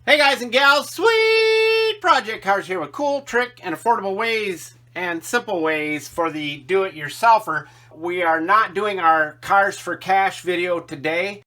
Hey guys and gals, Sweet Project Cars here with cool, trick, and affordable ways and simple ways for the do-it-yourselfer. We are not doing our Cars for Cash video today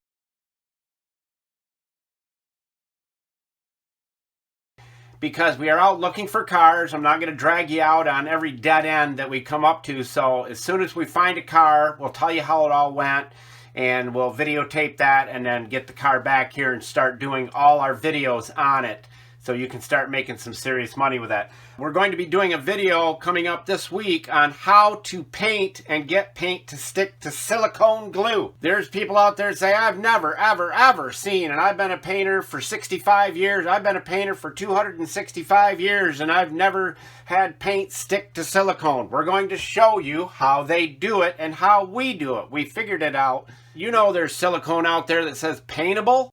because we are out looking for cars. I'm not going to drag you out on every dead end that we come up to, so as soon as we find a car, we'll tell you how it all went. And we'll videotape that and then get the car back here and start doing all our videos on it so you can start making some serious money with that. We're going to be doing a video coming up this week on how to paint and get paint to stick to silicone glue. There's people out there that say, I've never, ever seen, and I've been a painter for 65 years, I've been a painter for 265 years, and I've never had paint stick to silicone. We're going to show you how they do it and how we do it. We figured it out. You know there's silicone out there that says paintable.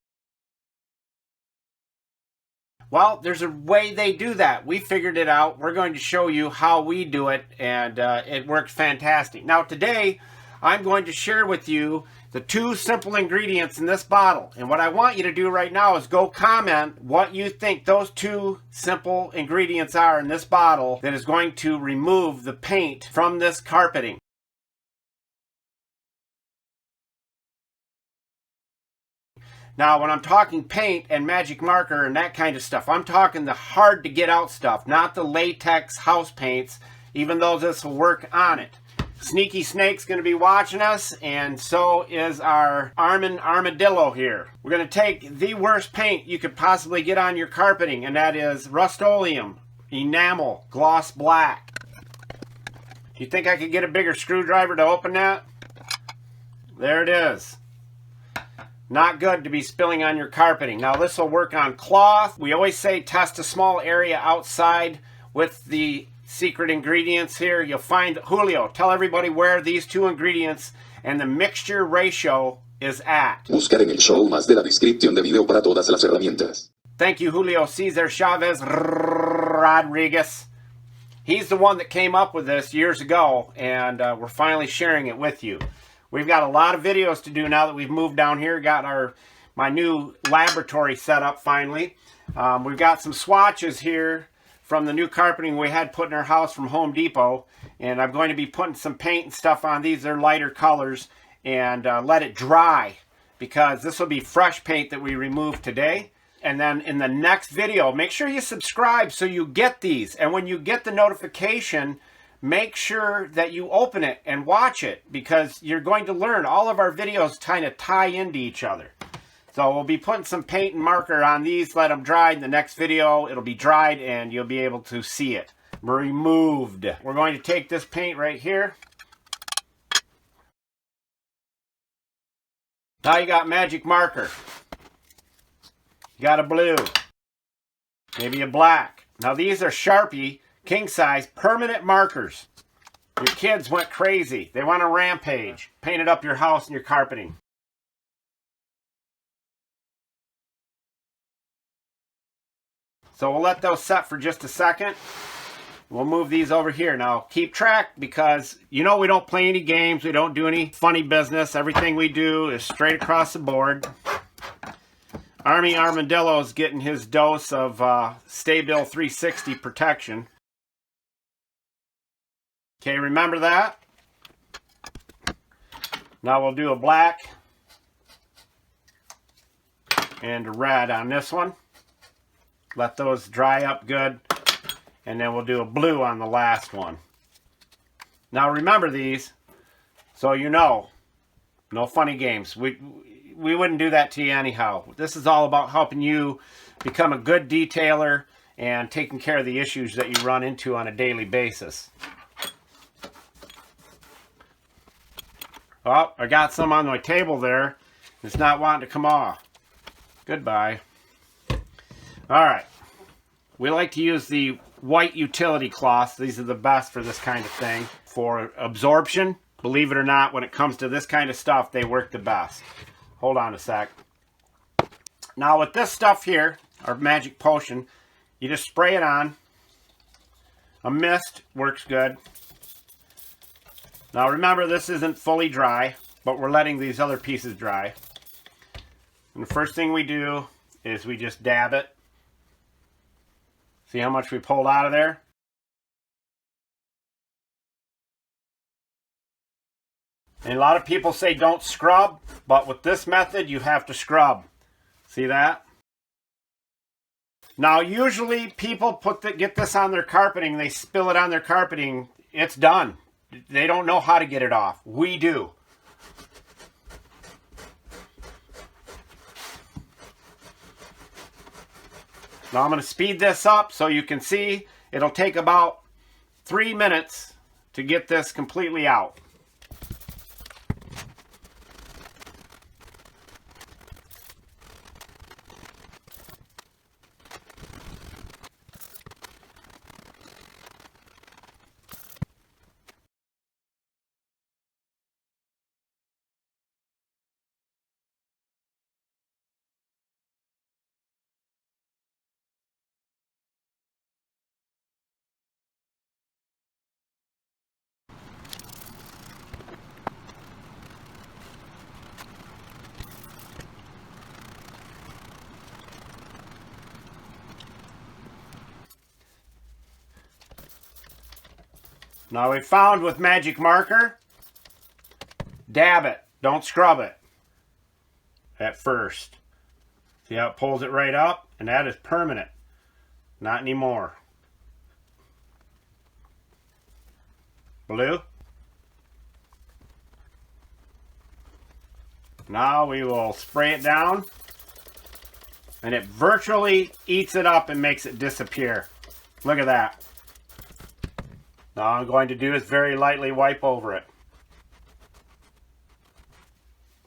Well, there's a way they do that. We figured it out. We're going to show you how we do it, and it works fantastic. Now today, I'm going to share with you the 2 simple ingredients in this bottle. And what I want you to do right now is go comment what you think those 2 simple ingredients are in this bottle that is going to remove the paint from this carpeting. Now, when I'm talking paint and magic marker and that kind of stuff, I'm talking the hard to get out stuff, not the latex house paints, even though this will work on it. Sneaky Snake's going to be watching us, and so is our Armadillo here. We're going to take the worst paint you could possibly get on your carpeting, and that is Rust-Oleum Enamel Gloss Black. Do you think I could get a bigger screwdriver to open that? There it is. Not good to be spilling on your carpeting. Now this will work on cloth. We always say test a small area outside with the secret ingredients here. You'll find, Julio, tell everybody where these 2 ingredients and the mixture ratio is at. Buscar en el show más de la descripción de video para todas las herramientas. Thank you, Julio Cesar Chavez Rodriguez. He's the one that came up with this years ago, and we're finally sharing it with you. We've got a lot of videos to do now that we've moved down here. Got my new laboratory set up finally. We've got some swatches here from the new carpeting we had put in our house from Home Depot. And I'm going to be putting some paint and stuff on these. They're lighter colors. And let it dry, because this will be fresh paint that we removed today. And then in the next video, make sure you subscribe so you get these. And when you get the notification, make sure that you open it and watch it, because you're going to learn. All of our videos kind of tie into each other. So we'll be putting some paint and marker on these, let them dry. In the next video, it'll be dried and you'll be able to see it removed. We're going to take this paint right here. Now you got magic marker. You got a blue. Maybe a black. Now these are Sharpie king size permanent markers. Your kids went crazy. They want to rampage. Painted up your house and your carpeting. So we'll let those set for just a second. We'll move these over here. Now keep track, because you know we don't play any games. We don't do any funny business. Everything we do is straight across the board. Army Armadillo is getting his dose of Stay-Bill 360 protection. Okay, remember that. Now we'll do a black and a red on this one. Let those dry up good. And then we'll do a blue on the last one. Now remember these, so you know, no funny games. We wouldn't do that to you anyhow. This is all about helping you become a good detailer and taking care of the issues that you run into on a daily basis. Oh, I got some on my table there. It's not wanting to come off. Goodbye. Alright. We like to use the white utility cloths. These are the best for this kind of thing. For absorption, believe it or not, when it comes to this kind of stuff, they work the best. Hold on a sec. Now with this stuff here, our magic potion, you just spray it on. A mist works good. Now remember, this isn't fully dry, but we're letting these other pieces dry. And the first thing we do is we just dab it See how much we pulled out of there? And a lot of people say don't scrub, but with this method you have to scrub. See that? Now usually people get this on their carpeting, they spill it on their carpeting, it's done. They don't know how to get it off. We do. Now I'm going to speed this up so you can see it'll take about 3 minutes to get this completely out. Now we found with magic marker, dab it, don't scrub it at first. See how it pulls it right up? And that is permanent, not anymore. Blue. Now we will spray it down, and it virtually eats it up and makes it disappear. Look at that. Now all I'm going to do is very lightly wipe over it.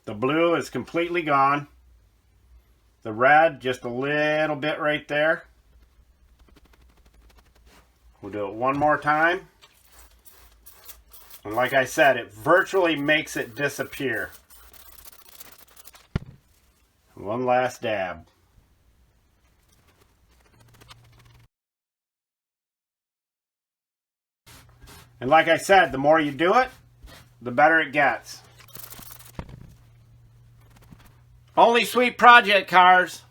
The blue is completely gone. The red, just a little bit right there. We'll do it one more time. And like I said, it virtually makes it disappear. One last dab. And like I said, the more you do it, the better it gets. Only Sweet Project cars.